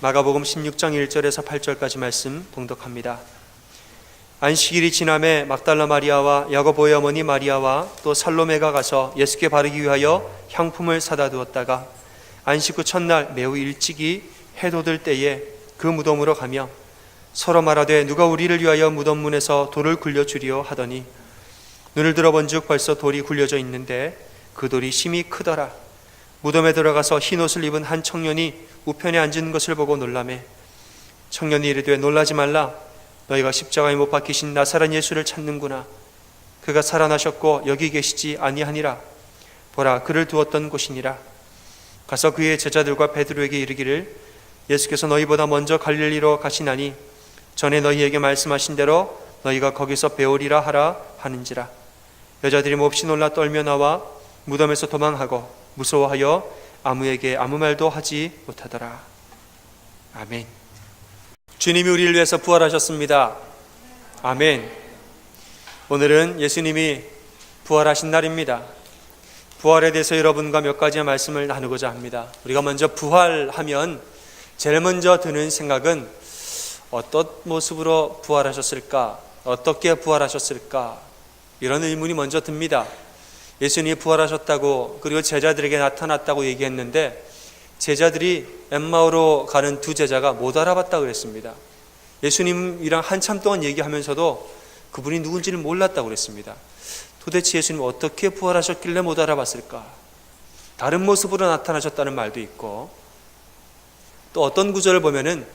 마가복음 16장 1절에서 8절까지 말씀 봉독합니다. 안식일이 지남에 막달라 마리아와 야고보의 어머니 마리아와 또 살로메가 가서 예수께 바르기 위하여 향품을 사다 두었다가 안식 후 첫날 매우 일찍이 해 돋을 때에 그 무덤으로 가며 서로 말하되 누가 우리를 위하여 무덤 문에서 돌을 굴려주리요 하더니 눈을 들어본즉 벌써 돌이 굴려져 있는데 그 돌이 심히 크더라. 무덤에 들어가서 흰 옷을 입은 한 청년이 우편에 앉은 것을 보고 놀라매 청년이 이르되 놀라지 말라. 너희가 십자가에 못 박히신 나사렛 예수를 찾는구나. 그가 살아나셨고 여기 계시지 아니하니라. 보라, 그를 두었던 곳이니라. 가서 그의 제자들과 베드로에게 이르기를 예수께서 너희보다 먼저 갈릴리로 가시나니 전에 너희에게 말씀하신 대로 너희가 거기서 배우리라 하라 하는지라. 여자들이 몹시 놀라 떨며 나와 무덤에서 도망하고 무서워하여 아무에게 아무 말도 하지 못하더라. 아멘. 주님이 우리를 위해서 부활하셨습니다. 아멘. 오늘은 예수님이 부활하신 날입니다. 부활에 대해서 여러분과 몇 가지의 말씀을 나누고자 합니다. 우리가 먼저 부활하면 제일 먼저 드는 생각은 어떤 모습으로 부활하셨을까? 어떻게 부활하셨을까? 이런 의문이 먼저 듭니다. 예수님이 부활하셨다고 그리고 제자들에게 나타났다고 얘기했는데 제자들이 엠마오로 가는 두 제자가 못 알아봤다고 그랬습니다. 예수님이랑 한참 동안 얘기하면서도 그분이 누군지를 몰랐다고 그랬습니다. 도대체 예수님 어떻게 부활하셨길래 못 알아봤을까? 다른 모습으로 나타나셨다는 말도 있고 또 어떤 구절을 보면은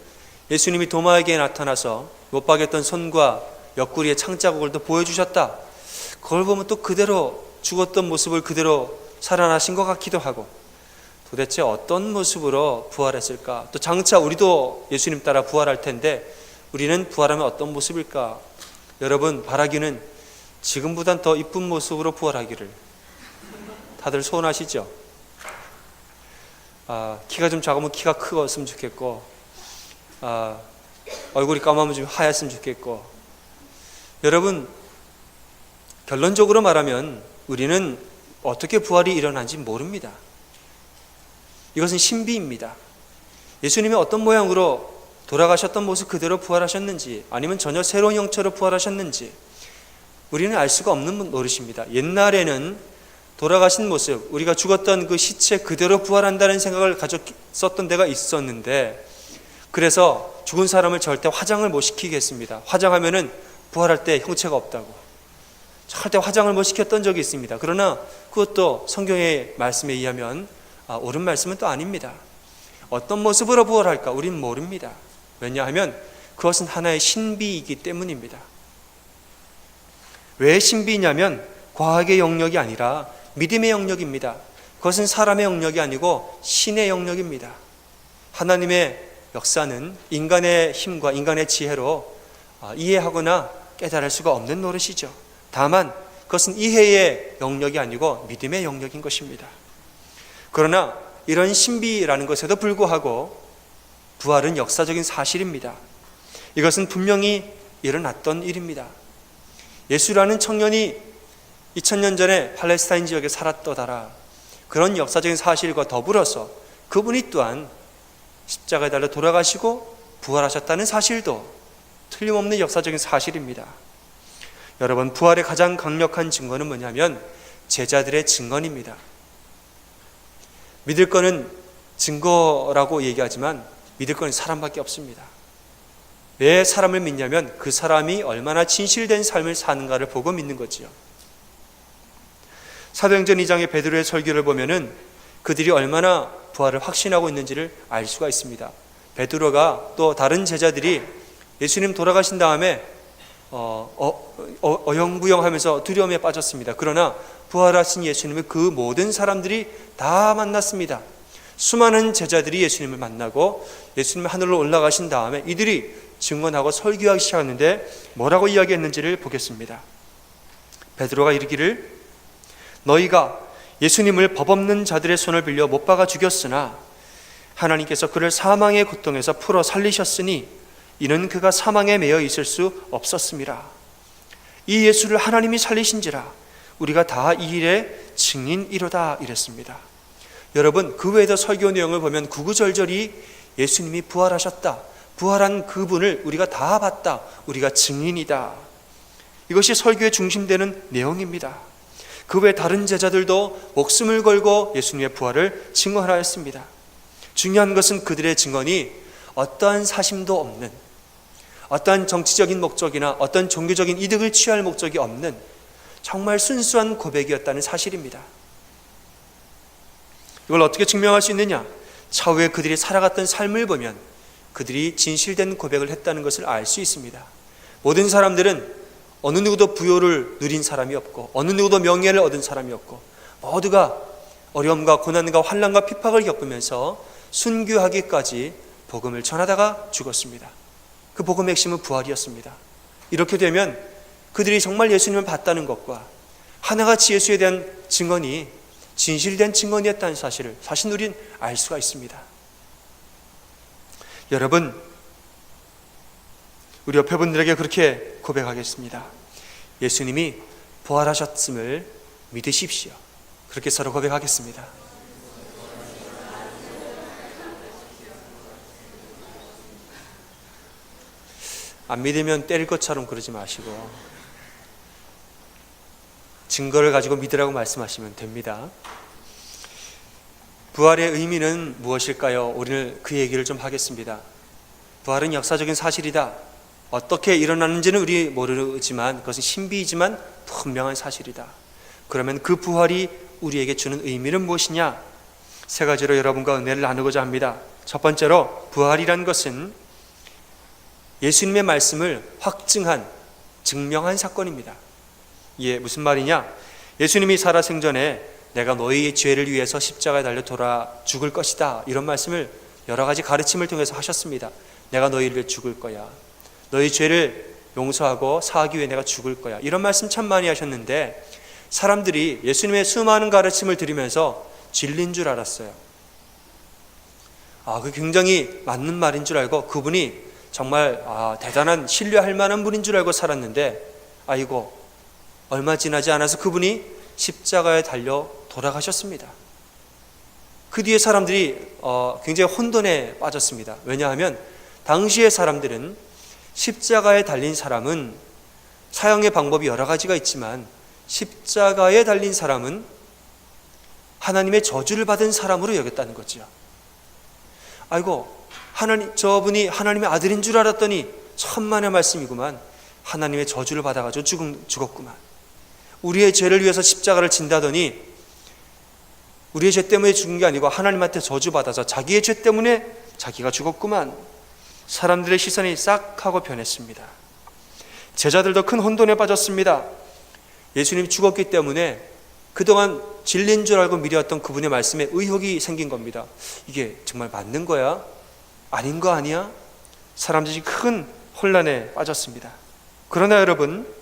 예수님이 도마에게 나타나서 못 박였던 손과 옆구리의 창자국을 또 보여주셨다. 그걸 보면 또 그대로 죽었던 모습을 그대로 살아나신 것 같기도 하고 도대체 어떤 모습으로 부활했을까? 또 장차 우리도 예수님 따라 부활할 텐데 우리는 부활하면 어떤 모습일까? 여러분 바라기는 지금보단 더 이쁜 모습으로 부활하기를 다들 소원하시죠? 키가 좀 작으면 키가 크었으면 좋겠고 얼굴이 까마면 좀 하얗으면 좋겠고 여러분 결론적으로 말하면 우리는 어떻게 부활이 일어난지 모릅니다. 이것은 신비입니다. 예수님이 어떤 모양으로 돌아가셨던 모습 그대로 부활하셨는지 아니면 전혀 새로운 형체로 부활하셨는지 우리는 알 수가 없는 노릇입니다. 옛날에는 돌아가신 모습, 우리가 죽었던 그 시체 그대로 부활한다는 생각을 가졌었던 데가 있었는데 그래서 죽은 사람을 절대 화장을 못 시키게 했습니다. 화장하면은 부활할 때 형체가 없다고. 절대 화장을 못 시켰던 적이 있습니다. 그러나 그것도 성경의 말씀에 의하면 옳은 말씀은 또 아닙니다. 어떤 모습으로 부활할까 우리는 모릅니다. 왜냐하면 그것은 하나의 신비이기 때문입니다. 왜 신비냐면 과학의 영역이 아니라 믿음의 영역입니다. 그것은 사람의 영역이 아니고 신의 영역입니다. 하나님의 역사는 인간의 힘과 인간의 지혜로 이해하거나 깨달을 수가 없는 노릇이죠. 다만 그것은 이해의 영역이 아니고 믿음의 영역인 것입니다. 그러나 이런 신비라는 것에도 불구하고 부활은 역사적인 사실입니다. 이것은 분명히 일어났던 일입니다. 예수라는 청년이 2000년 전에 팔레스타인 지역에 살았더라. 그런 역사적인 사실과 더불어서 그분이 또한 십자가에 달려 돌아가시고 부활하셨다는 사실도 틀림없는 역사적인 사실입니다. 여러분, 부활의 가장 강력한 증거는 뭐냐면 제자들의 증언입니다. 믿을 거는 증거라고 얘기하지만 믿을 거는 사람밖에 없습니다. 왜 사람을 믿냐면 그 사람이 얼마나 진실된 삶을 사는가를 보고 믿는 거지요. 사도행전 2장의 베드로의 설교를 보면은 그들이 얼마나 부활을 확신하고 있는지를 알 수가 있습니다. 베드로가 또 다른 제자들이 예수님 돌아가신 다음에 어영부영하면서 두려움에 빠졌습니다. 그러나 부활하신 예수님을 그 모든 사람들이 다 만났습니다. 수많은 제자들이 예수님을 만나고 예수님이 하늘로 올라가신 다음에 이들이 증언하고 설교하기 시작하는데 뭐라고 이야기했는지를 보겠습니다. 베드로가 이르기를 너희가 예수님을 법 없는 자들의 손을 빌려 못 박아 죽였으나 하나님께서 그를 사망의 고통에서 풀어 살리셨으니 이는 그가 사망에 매여 있을 수 없었음이라. 이 예수를 하나님이 살리신지라 우리가 다 이 일의 증인이로다 이랬습니다. 여러분 그 외에도 설교 내용을 보면 구구절절히 예수님이 부활하셨다. 부활한 그분을 우리가 다 봤다. 우리가 증인이다. 이것이 설교의 중심되는 내용입니다. 그 외 다른 제자들도 목숨을 걸고 예수님의 부활을 증언하였습니다. 중요한 것은 그들의 증언이 어떠한 사심도 없는, 어떠한 정치적인 목적이나 어떤 종교적인 이득을 취할 목적이 없는 정말 순수한 고백이었다는 사실입니다. 이걸 어떻게 증명할 수 있느냐? 차후에 그들이 살아갔던 삶을 보면 그들이 진실된 고백을 했다는 것을 알 수 있습니다. 모든 사람들은 어느 누구도 부요를 누린 사람이 없고 어느 누구도 명예를 얻은 사람이 없고 모두가 어려움과 고난과 환난과 핍박을 겪으면서 순교하기까지 복음을 전하다가 죽었습니다. 그 복음의 핵심은 부활이었습니다. 이렇게 되면 그들이 정말 예수님을 봤다는 것과 하나같이 예수에 대한 증언이 진실된 증언이었다는 사실을 사실 우린 알 수가 있습니다. 여러분, 우리 옆에 분들에게 그렇게 고백하겠습니다. 예수님이 부활하셨음을 믿으십시오. 그렇게 서로 고백하겠습니다. 안 믿으면 때릴 것처럼 그러지 마시고 증거를 가지고 믿으라고 말씀하시면 됩니다. 부활의 의미는 무엇일까요? 오늘 그 얘기를 좀 하겠습니다. 부활은 역사적인 사실이다. 어떻게 일어나는지는 우리 모르지만 그것은 신비이지만 분명한 사실이다. 그러면 그 부활이 우리에게 주는 의미는 무엇이냐? 세 가지로 여러분과 은혜를 나누고자 합니다. 첫 번째로, 부활이란 것은 예수님의 말씀을 확증한, 증명한 사건입니다. 이게 무슨 말이냐? 예수님이 살아생전에 내가 너희의 죄를 위해서 십자가에 달려 돌아 죽을 것이다, 이런 말씀을 여러 가지 가르침을 통해서 하셨습니다. 내가 너희를 죽을 거야. 너희 죄를 용서하고 사하기 위해 내가 죽을 거야. 이런 말씀 참 많이 하셨는데 사람들이 예수님의 수많은 가르침을 들으면서 진리인 줄 알았어요. 그 굉장히 맞는 말인 줄 알고 그분이 정말 대단한 신뢰할 만한 분인 줄 알고 살았는데 아이고, 얼마 지나지 않아서 그분이 십자가에 달려 돌아가셨습니다. 그 뒤에 사람들이 굉장히 혼돈에 빠졌습니다. 왜냐하면 당시의 사람들은 십자가에 달린 사람은 사형의 방법이 여러 가지가 있지만 십자가에 달린 사람은 하나님의 저주를 받은 사람으로 여겼다는 거죠. 아이고, 저분이 하나님의 아들인 줄 알았더니 천만의 말씀이구만. 하나님의 저주를 받아가지고 죽었구만. 우리의 죄를 위해서 십자가를 진다더니 우리의 죄 때문에 죽은 게 아니고 하나님한테 저주받아서 자기의 죄 때문에 자기가 죽었구만. 사람들의 시선이 싹 하고 변했습니다. 제자들도 큰 혼돈에 빠졌습니다. 예수님이 죽었기 때문에 그동안 진리인 줄 알고 믿어왔던 그분의 말씀에 의혹이 생긴 겁니다. 이게 정말 맞는 거야? 아닌 거 아니야? 사람들이 큰 혼란에 빠졌습니다. 그러나 여러분,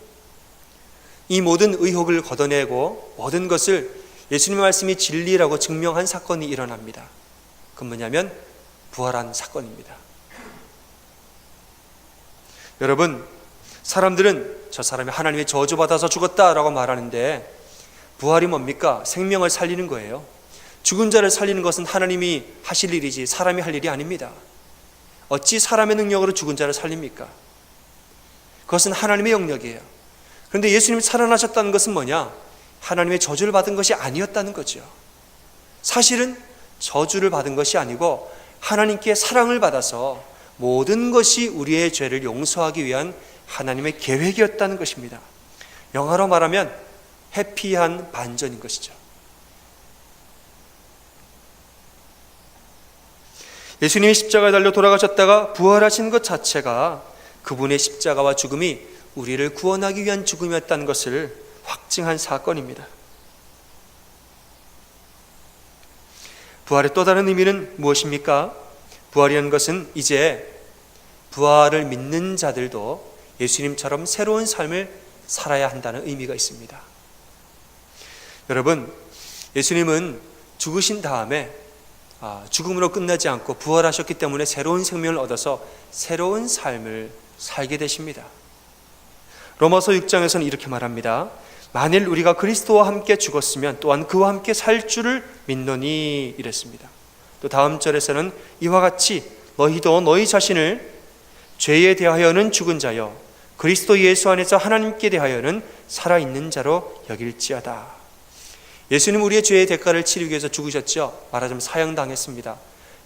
이 모든 의혹을 걷어내고 모든 것을 예수님의 말씀이 진리라고 증명한 사건이 일어납니다. 그건 뭐냐면 부활한 사건입니다. 여러분, 사람들은 저 사람이 하나님의 저주받아서 죽었다라고 말하는데 부활이 뭡니까? 생명을 살리는 거예요. 죽은 자를 살리는 것은 하나님이 하실 일이지 사람이 할 일이 아닙니다. 어찌 사람의 능력으로 죽은 자를 살립니까? 그것은 하나님의 영역이에요. 그런데 예수님이 살아나셨다는 것은 뭐냐? 하나님의 저주를 받은 것이 아니었다는 거죠. 사실은 저주를 받은 것이 아니고 하나님께 사랑을 받아서 모든 것이 우리의 죄를 용서하기 위한 하나님의 계획이었다는 것입니다. 영어로 말하면 해피한 반전인 것이죠. 예수님이 십자가에 달려 돌아가셨다가 부활하신 것 자체가 그분의 십자가와 죽음이 우리를 구원하기 위한 죽음이었다는 것을 확증한 사건입니다. 부활의 또 다른 의미는 무엇입니까? 부활이라는 것은 이제 부활을 믿는 자들도 예수님처럼 새로운 삶을 살아야 한다는 의미가 있습니다. 여러분, 예수님은 죽으신 다음에 죽음으로 끝나지 않고 부활하셨기 때문에 새로운 생명을 얻어서 새로운 삶을 살게 되십니다. 로마서 6장에서는 이렇게 말합니다. 만일 우리가 그리스도와 함께 죽었으면 또한 그와 함께 살 줄을 믿노니 이랬습니다. 또 다음 절에서는 이와 같이 너희도 너희 자신을 죄에 대하여는 죽은 자여 그리스도 예수 안에서 하나님께 대하여는 살아있는 자로 여길지어다. 예수님 우리의 죄의 대가를 치르기 위해서 죽으셨죠. 말하자면 사형당했습니다.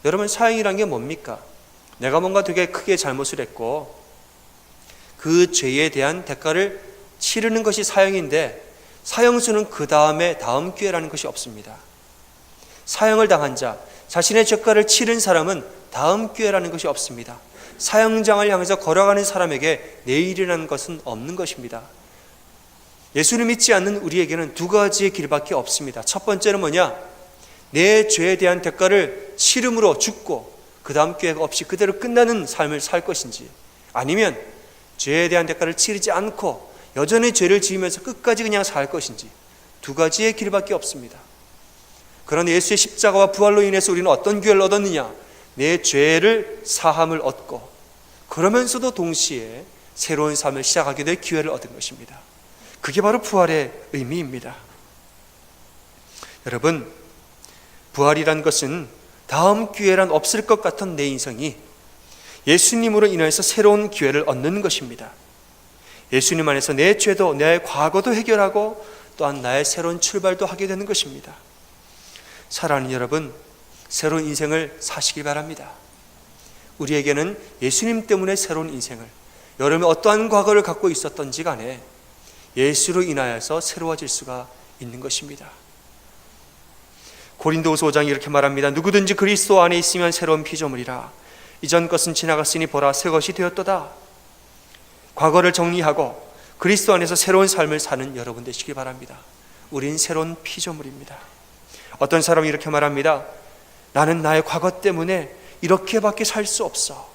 여러분, 사형이란 게 뭡니까? 내가 뭔가 되게 크게 잘못을 했고 그 죄에 대한 대가를 치르는 것이 사형인데, 사형수는 그 다음에 다음 기회라는 것이 없습니다. 사형을 당한 자, 자신의 죄가를 치른 사람은 다음 기회라는 것이 없습니다. 사형장을 향해서 걸어가는 사람에게 내일이라는 것은 없는 것입니다. 예수를 믿지 않는 우리에게는 두 가지의 길밖에 없습니다. 첫 번째는 뭐냐? 내 죄에 대한 대가를 치름으로 죽고 그 다음 기회가 없이 그대로 끝나는 삶을 살 것인지, 아니면 죄에 대한 대가를 치르지 않고 여전히 죄를 지으면서 끝까지 그냥 살 것인지, 두 가지의 길밖에 없습니다. 그런데 예수의 십자가와 부활로 인해서 우리는 어떤 기회를 얻었느냐? 내 죄를 사함을 얻고 그러면서도 동시에 새로운 삶을 시작하게 될 기회를 얻은 것입니다. 그게 바로 부활의 의미입니다. 여러분, 부활이란 것은 다음 기회란 없을 것 같은 내 인생이 예수님으로 인해서 새로운 기회를 얻는 것입니다. 예수님 안에서 내 죄도 내 과거도 해결하고 또한 나의 새로운 출발도 하게 되는 것입니다. 사랑하는 여러분, 새로운 인생을 사시기 바랍니다. 우리에게는 예수님 때문에 새로운 인생을, 여러분이 어떠한 과거를 갖고 있었던지 간에 예수로 인하여서 새로워질 수가 있는 것입니다. 고린도후서 5장이 이렇게 말합니다. 누구든지 그리스도 안에 있으면 새로운 피조물이라. 이전 것은 지나갔으니 보라 새 것이 되었도다. 과거를 정리하고 그리스도 안에서 새로운 삶을 사는 여러분 되시기 바랍니다. 우린 새로운 피조물입니다. 어떤 사람이 이렇게 말합니다. 나는 나의 과거 때문에 이렇게밖에 살 수 없어.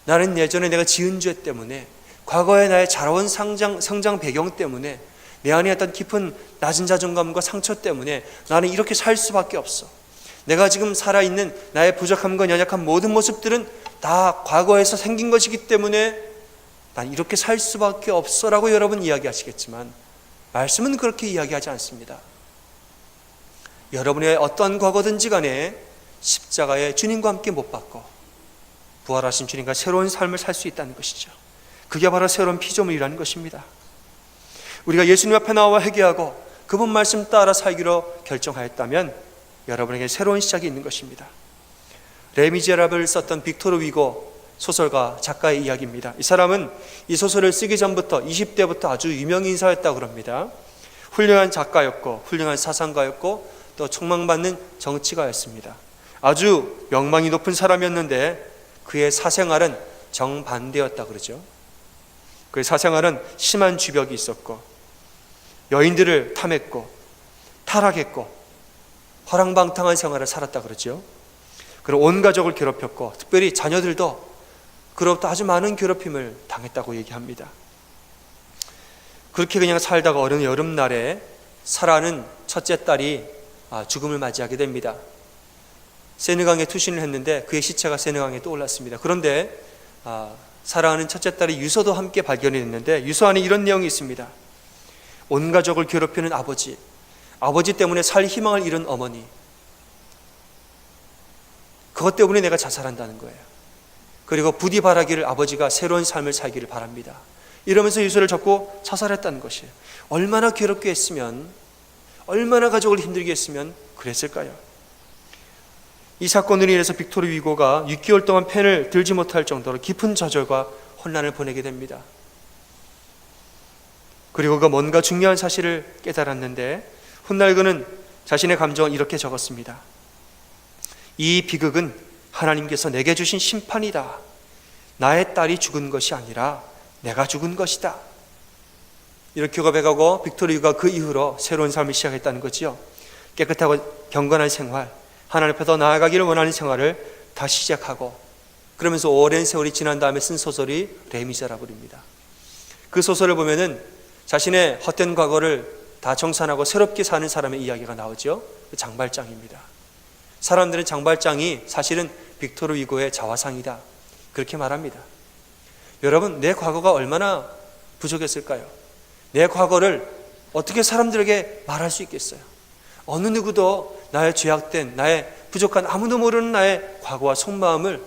나는 예전에 내가 지은 죄 때문에, 과거의 나의 자라온 성장 배경 때문에, 내 안에 어떤 깊은 낮은 자존감과 상처 때문에 나는 이렇게 살 수밖에 없어. 내가 지금 살아있는 나의 부족함과 연약한 모든 모습들은 다 과거에서 생긴 것이기 때문에 난 이렇게 살 수밖에 없어 라고 여러분 이야기하시겠지만, 말씀은 그렇게 이야기하지 않습니다. 여러분의 어떠한 과거든지 간에 십자가에 주님과 함께 못 박고 부활하신 주님과 새로운 삶을 살 수 있다는 것이죠. 그게 바로 새로운 피조물이라는 것입니다. 우리가 예수님 앞에 나와 회개하고 그분 말씀 따라 살기로 결정하였다면 여러분에게 새로운 시작이 있는 것입니다. 레미제라블을 썼던 빅토르 위고 소설가 작가의 이야기입니다. 이 사람은 이 소설을 쓰기 전부터 20대부터 아주 유명 인사였다고 합니다. 훌륭한 작가였고 훌륭한 사상가였고 또 촉망받는 정치가였습니다. 아주 명망이 높은 사람이었는데 그의 사생활은 정반대였다 그러죠. 그의 사생활은 심한 주벽이 있었고 여인들을 탐했고 타락했고 허랑방탕한 생활을 살았다 그러죠. 그리고 온 가족을 괴롭혔고 특별히 자녀들도 그로부터 아주 많은 괴롭힘을 당했다고 얘기합니다. 그렇게 그냥 살다가 어느 여름날에 사라는 첫째 딸이 죽음을 맞이하게 됩니다. 세느강에 투신을 했는데 그의 시체가 세느강에 떠올랐습니다. 그런데 사랑하는 첫째 딸의 유서도 함께 발견이 됐는데 유서 안에 이런 내용이 있습니다. 온 가족을 괴롭히는 아버지, 아버지 때문에 살 희망을 잃은 어머니, 그것 때문에 내가 자살한다는 거예요. 그리고 부디 바라기를 아버지가 새로운 삶을 살기를 바랍니다. 이러면서 유서를 적고 자살했다는 것이에요. 얼마나 괴롭게 했으면, 얼마나 가족을 힘들게 했으면 그랬을까요? 이 사건으로 인해서 빅토르 위고가 6개월 동안 펜을 들지 못할 정도로 깊은 좌절과 혼란을 보내게 됩니다. 그리고 그가 뭔가 중요한 사실을 깨달았는데 훗날 그는 자신의 감정을 이렇게 적었습니다. 이 비극은 하나님께서 내게 주신 심판이다. 나의 딸이 죽은 것이 아니라 내가 죽은 것이다. 이렇게 고백하고 빅토르 위고가 그 이후로 새로운 삶을 시작했다는 거지요. 깨끗하고 경건한 생활, 하나님 앞에 더 나아가기를 원하는 생활을 다시 시작하고, 그러면서 오랜 세월이 지난 다음에 쓴 소설이 레미제라블입니다. 그 소설을 보면은 자신의 헛된 과거를 다 정산하고 새롭게 사는 사람의 이야기가 나오죠. 장발장입니다. 사람들은 장발장이 사실은 빅토르 위고의 자화상이다 그렇게 말합니다. 여러분, 내 과거가 얼마나 부족했을까요? 내 과거를 어떻게 사람들에게 말할 수 있겠어요? 어느 누구도 나의 죄악된, 나의 부족한 아무도 모르는 나의 과거와 속마음을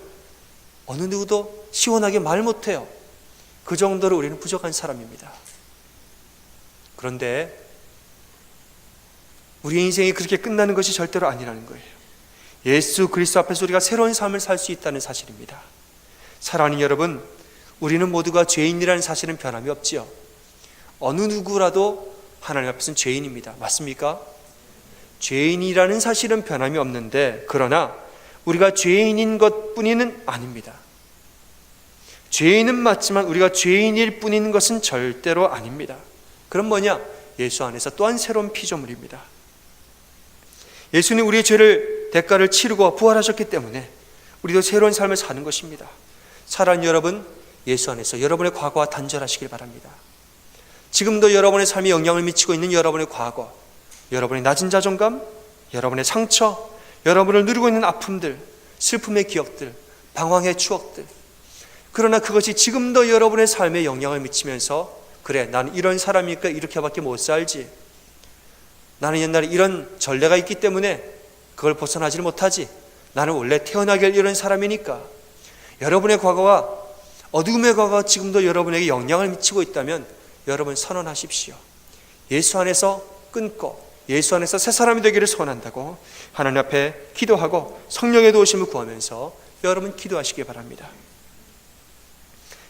어느 누구도 시원하게 말 못해요. 그 정도로 우리는 부족한 사람입니다. 그런데 우리의 인생이 그렇게 끝나는 것이 절대로 아니라는 거예요. 예수 그리스도 앞에서 우리가 새로운 삶을 살 수 있다는 사실입니다. 사랑하는 여러분, 우리는 모두가 죄인이라는 사실은 변함이 없지요. 어느 누구라도 하나님 앞에서는 죄인입니다. 맞습니까? 죄인이라는 사실은 변함이 없는데, 그러나 우리가 죄인인 것뿐이는 아닙니다. 죄인은 맞지만 우리가 죄인일 뿐인 것은 절대로 아닙니다. 그럼 뭐냐? 예수 안에서 또한 새로운 피조물입니다. 예수님 우리의 죄를 대가를 치르고 부활하셨기 때문에 우리도 새로운 삶을 사는 것입니다. 사랑하는 여러분, 예수 안에서 여러분의 과거와 단절하시길 바랍니다. 지금도 여러분의 삶에 영향을 미치고 있는 여러분의 과거, 여러분의 낮은 자존감, 여러분의 상처, 여러분을 누리고 있는 아픔들, 슬픔의 기억들, 방황의 추억들, 그러나 그것이 지금도 여러분의 삶에 영향을 미치면서, 그래, 나는 이런 사람이니까 이렇게밖에 못 살지, 나는 옛날에 이런 전례가 있기 때문에 그걸 벗어나지를 못하지, 나는 원래 태어나길 이런 사람이니까, 여러분의 과거와 어둠의 과거가 지금도 여러분에게 영향을 미치고 있다면 여러분 선언하십시오. 예수 안에서 끊고 예수 안에서 새 사람이 되기를 소원한다고 하나님 앞에 기도하고 성령의 도우심을 구하면서 여러분 기도하시기 바랍니다.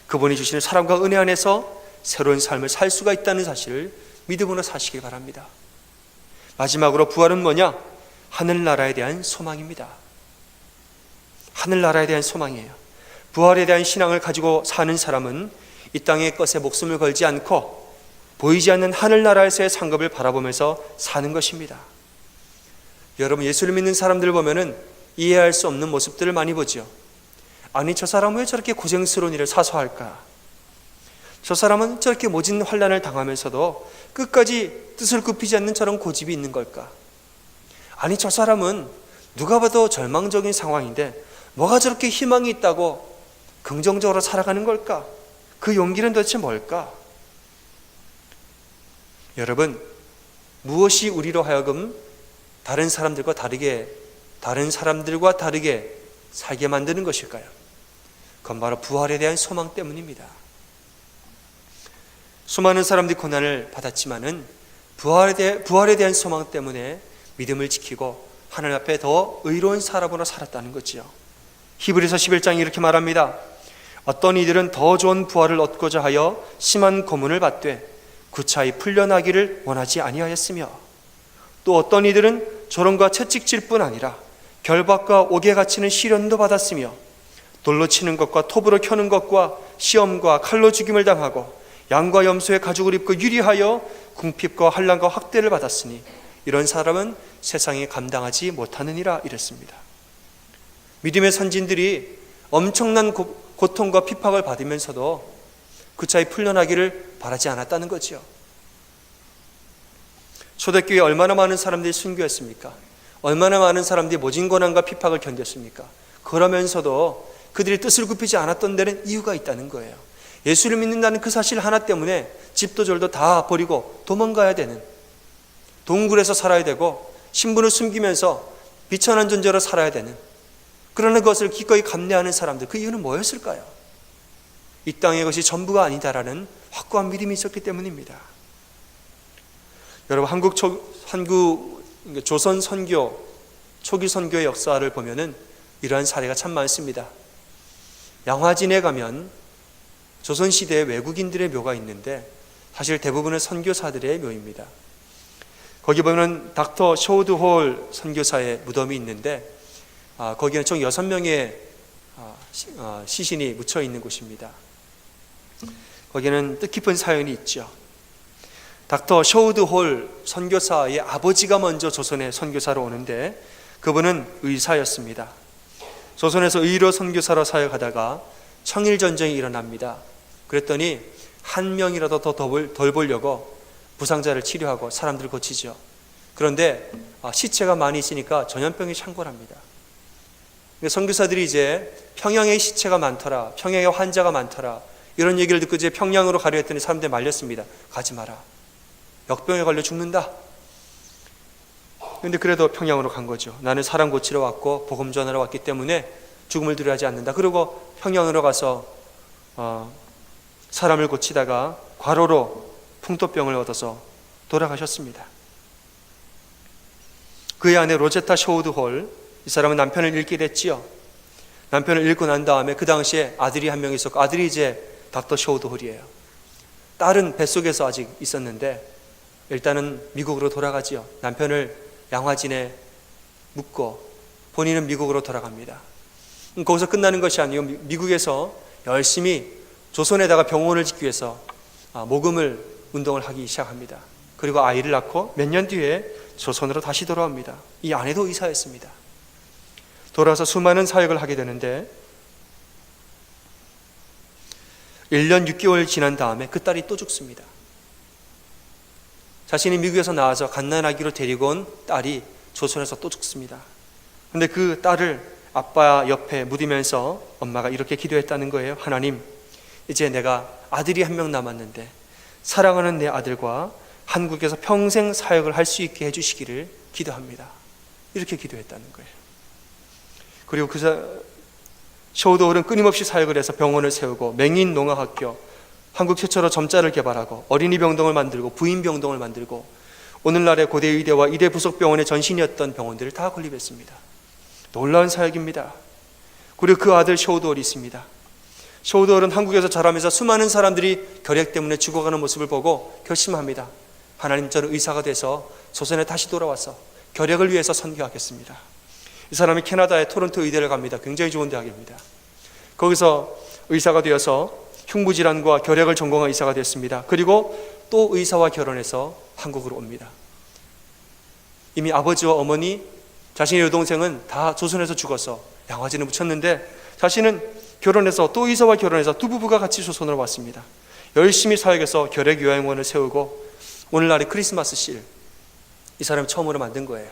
그분이 주시는 사랑과 은혜 안에서 새로운 삶을 살 수가 있다는 사실을 믿음으로 사시기 바랍니다. 마지막으로 부활은 뭐냐? 하늘나라에 대한 소망입니다. 하늘나라에 대한 소망이에요. 부활에 대한 신앙을 가지고 사는 사람은 이 땅의 것에 목숨을 걸지 않고 보이지 않는 하늘나라에서의 상급을 바라보면서 사는 것입니다. 여러분, 예수를 믿는 사람들을 보면은 이해할 수 없는 모습들을 많이 보죠. 아니, 저 사람은 왜 저렇게 고생스러운 일을 사소할까? 저 사람은 저렇게 모진 환난을 당하면서도 끝까지 뜻을 굽히지 않는 저런 고집이 있는 걸까? 아니, 저 사람은 누가 봐도 절망적인 상황인데 뭐가 저렇게 희망이 있다고 긍정적으로 살아가는 걸까? 그 용기는 도대체 뭘까? 여러분, 무엇이 우리로 하여금 다른 사람들과 다르게 살게 만드는 것일까요? 그건 바로 부활에 대한 소망 때문입니다. 수많은 사람들이 고난을 받았지만은 부활에 대한 소망 때문에 믿음을 지키고 하나님 앞에 더 의로운 사람으로 살았다는 거지요. 히브리서 11장이 이렇게 말합니다. 어떤 이들은 더 좋은 부활을 얻고자 하여 심한 고문을 받되 구차히 풀려나기를 원하지 아니하였으며, 또 어떤 이들은 조롱과 채찍질 뿐 아니라 결박과 옥에 갇히는 시련도 받았으며, 돌로 치는 것과 톱으로 켜는 것과 시험과 칼로 죽임을 당하고 양과 염소의 가죽을 입고 유리하여 궁핍과 환난과 학대를 받았으니 이런 사람은 세상에 감당하지 못하느니라 이랬습니다. 믿음의 선진들이 엄청난 고통과 핍박을 받으면서도 구차히 풀려나기를 바라지 않았다는 거죠. 초대교회에 얼마나 많은 사람들이 순교했습니까? 얼마나 많은 사람들이 모진 고난과 핍박을 견뎠습니까? 그러면서도 그들이 뜻을 굽히지 않았던 데는 이유가 있다는 거예요. 예수를 믿는다는 그 사실 하나 때문에 집도 절도 다 버리고 도망가야 되는, 동굴에서 살아야 되고 신분을 숨기면서 비천한 존재로 살아야 되는, 그러나 그것을 기꺼이 감내하는 사람들, 그 이유는 뭐였을까요? 이 땅의 것이 전부가 아니다라는 확고한 믿음이 있었기 때문입니다. 여러분, 조선 선교, 초기 선교의 역사를 보면은 이러한 사례가 참 많습니다. 양화진에 가면 조선시대의 외국인들의 묘가 있는데 사실 대부분은 선교사들의 묘입니다. 거기 보면 닥터 쇼우드 홀 선교사의 무덤이 있는데 거기는 총 6명의 시신이 묻혀 있는 곳입니다. 거기는 뜻깊은 사연이 있죠. 닥터 쇼우드 홀 선교사의 아버지가 먼저 조선에 선교사로 오는데 그분은 의사였습니다. 조선에서 의로 선교사로 사역하다가 청일전쟁이 일어납니다. 그랬더니 한 명이라도 더 덜 보려고 부상자를 치료하고 사람들을 고치죠. 그런데 시체가 많이 있으니까 전염병이 창궐합니다. 선교사들이 이제 평양에 시체가 많더라, 평양에 환자가 많더라, 이런 얘기를 듣고 이제 평양으로 가려 했더니 사람들이 말렸습니다. 가지 마라. 역병에 걸려 죽는다. 근데 그래도 평양으로 간 거죠. 나는 사람 고치러 왔고 복음 전하러 왔기 때문에 죽음을 두려워하지 않는다. 그리고 평양으로 가서 사람을 고치다가 과로로 풍토병을 얻어서 돌아가셨습니다. 그의 아내 로제타 쇼우드 홀, 이 사람은 남편을 잃게 됐지요. 남편을 잃고 난 다음에 그 당시에 아들이 한 명 있었고, 아들이 이제 닥터 쇼우드 홀이에요. 딸은 뱃속에서 아직 있었는데 일단은 미국으로 돌아가지요. 남편을 양화진에 묻고 본인은 미국으로 돌아갑니다. 거기서 끝나는 것이 아니고 미국에서 열심히 조선에다가 병원을 짓기 위해서 모금을 운동을 하기 시작합니다. 그리고 아이를 낳고 몇 년 뒤에 조선으로 다시 돌아옵니다. 이 아내도 의사였습니다. 돌아와서 수많은 사역을 하게 되는데 1년 6개월 지난 다음에 그 딸이 또 죽습니다. 자신이 미국에서 나와서 갓난아기로 데리고 온 딸이 조선에서 또 죽습니다. 그런데 그 딸을 아빠 옆에 묻으면서 엄마가 이렇게 기도했다는 거예요. 하나님, 이제 내가 아들이 한 명 남았는데 사랑하는 내 아들과 한국에서 평생 사역을 할 수 있게 해주시기를 기도합니다. 이렇게 기도했다는 거예요. 그리고 쇼우드홀은 끊임없이 사역을 해서 병원을 세우고 맹인 농아학교, 한국 최초로 점자를 개발하고 어린이 병동을 만들고 부인 병동을 만들고 오늘날의 고대 의대와 이대 부속병원의 전신이었던 병원들을 다 건립했습니다. 놀라운 사역입니다. 그리고 그 아들 쇼우드홀이 있습니다. 쇼우드홀은 한국에서 자라면서 수많은 사람들이 결핵 때문에 죽어가는 모습을 보고 결심합니다. 하나님, 저는 의사가 돼서 조선에 다시 돌아와서 결핵을 위해서 선교하겠습니다. 이 사람이 캐나다의 토론토 의대를 갑니다. 굉장히 좋은 대학입니다. 거기서 의사가 되어서 흉부질환과 결핵을 전공한 의사가 됐습니다. 그리고 또 의사와 결혼해서 한국으로 옵니다. 이미 아버지와 어머니, 자신의 여동생은 다 조선에서 죽어서 양화진에 묻혔는데 자신은 결혼해서 또 의사와 결혼해서 두 부부가 같이 조선으로 왔습니다. 열심히 사역해서 결핵요양원을 세우고 오늘날의 크리스마스 실, 이 사람이 처음으로 만든 거예요.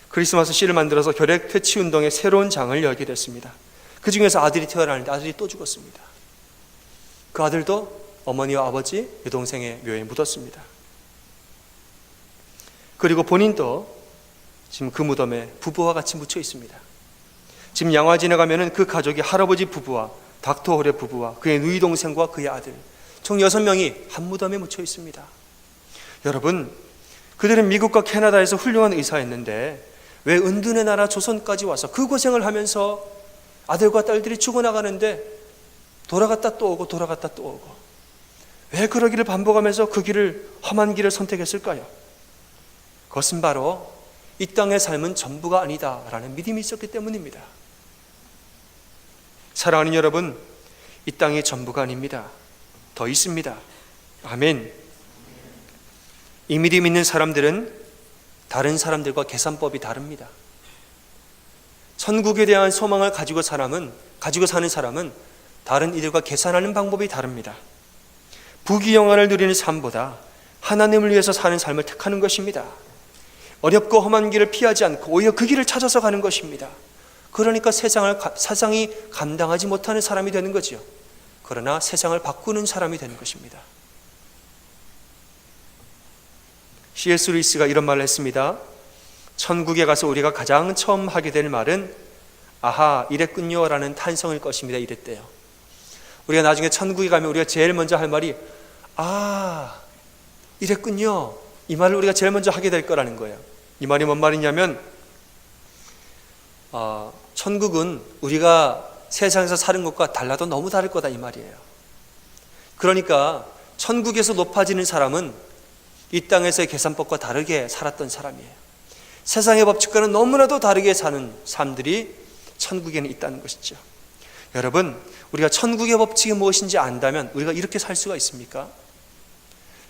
크리스마스 실을 만들어서 결핵 퇴치 운동의 새로운 장을 열게 됐습니다. 그 중에서 아들이 태어나는데 아들이 또 죽었습니다. 그 아들도 어머니와 아버지, 여동생의 묘에 묻었습니다. 그리고 본인도 지금 그 무덤에 부부와 같이 묻혀 있습니다. 지금 양화진에 가면은 그 가족이 할아버지 부부와 닥터 홀의 부부와 그의 누이 동생과 그의 아들 총 6명이 한 무덤에 묻혀 있습니다. 여러분, 그들은 미국과 캐나다에서 훌륭한 의사였는데 왜 은둔의 나라 조선까지 와서 그 고생을 하면서 아들과 딸들이 죽어나가는데 돌아갔다 또 오고 돌아갔다 또 오고 왜 그러기를 반복하면서 그 길을, 험한 길을 선택했을까요? 그것은 바로 이 땅의 삶은 전부가 아니다라는 믿음이 있었기 때문입니다. 사랑하는 여러분, 이 땅이 전부가 아닙니다. 더 있습니다. 아멘. 이 믿음 있는 사람들은 다른 사람들과 계산법이 다릅니다. 천국에 대한 소망을 가지고 사는 사람은 다른 이들과 계산하는 방법이 다릅니다. 부귀영화를 누리는 삶보다 하나님을 위해서 사는 삶을 택하는 것입니다. 어렵고 험한 길을 피하지 않고 오히려 그 길을 찾아서 가는 것입니다. 그러니까 세상이 감당하지 못하는 사람이 되는 거죠. 그러나 세상을 바꾸는 사람이 되는 것입니다. C.S. 루이스가 이런 말을 했습니다. 천국에 가서 우리가 가장 처음 하게 될 말은 아하, 이랬군요 라는 탄성일 것입니다. 이랬대요. 우리가 나중에 천국에 가면 우리가 제일 먼저 할 말이 아, 이랬군요. 이 말을 우리가 제일 먼저 하게 될 거라는 거예요. 이 말이 뭔 말이냐면 천국은 우리가 세상에서 사는 것과 달라도 너무 다를 거다 이 말이에요. 그러니까 천국에서 높아지는 사람은 이 땅에서의 계산법과 다르게 살았던 사람이에요. 세상의 법칙과는 너무나도 다르게 사는 사람들이 천국에는 있다는 것이죠. 여러분, 우리가 천국의 법칙이 무엇인지 안다면 우리가 이렇게 살 수가 있습니까?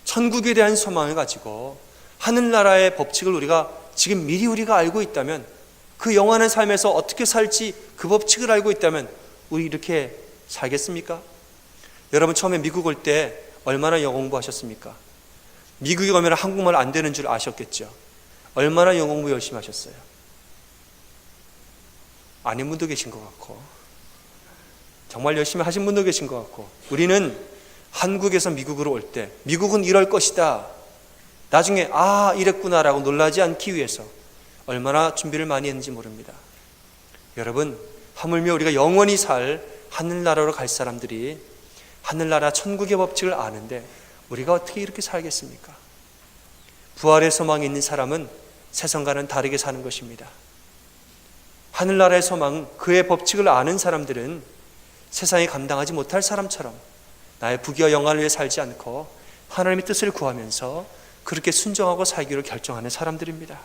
천국에 대한 소망을 가지고 하늘나라의 법칙을 우리가 지금 미리 우리가 알고 있다면, 그 영원한 삶에서 어떻게 살지 그 법칙을 알고 있다면 우리 이렇게 살겠습니까? 여러분, 처음에 미국 올 때 얼마나 영어 공부하셨습니까? 미국에 가면 한국말 안 되는 줄 아셨겠죠? 얼마나 영어 공부 열심히 하셨어요? 아닌 분도 계신 것 같고 정말 열심히 하신 분도 계신 것 같고, 우리는 한국에서 미국으로 올 때 미국은 이럴 것이다 나중에 이랬구나라고 놀라지 않기 위해서 얼마나 준비를 많이 했는지 모릅니다. 여러분, 하물며 우리가 영원히 살 하늘나라로 갈 사람들이 하늘나라 천국의 법칙을 아는데 우리가 어떻게 이렇게 살겠습니까? 부활의 소망이 있는 사람은 세상과는 다르게 사는 것입니다. 하늘나라의 소망, 그의 법칙을 아는 사람들은 세상이 감당하지 못할 사람처럼 나의 부귀와 영화를 위해 살지 않고 하나님의 뜻을 구하면서 그렇게 순종하고 살기로 결정하는 사람들입니다.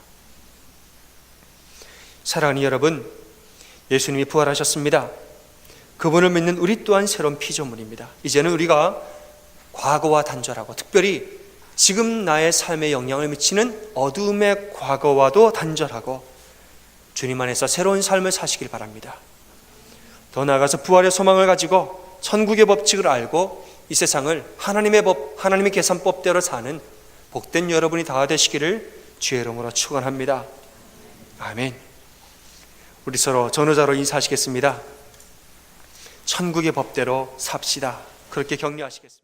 사랑하는 여러분, 예수님이 부활하셨습니다. 그분을 믿는 우리 또한 새로운 피조물입니다. 이제는 우리가 과거와 단절하고 특별히 지금 나의 삶에 영향을 미치는 어두움의 과거와도 단절하고 주님 안에서 새로운 삶을 사시길 바랍니다. 더 나아가서 부활의 소망을 가지고 천국의 법칙을 알고 이 세상을 하나님의 법, 하나님의 계산법대로 사는 복된 여러분이 다 되시기를 주의 이름으로 축원합니다. 아멘. 우리 서로 전우자로 인사하시겠습니다. 천국의 법대로 삽시다. 그렇게 격려하시겠습니다.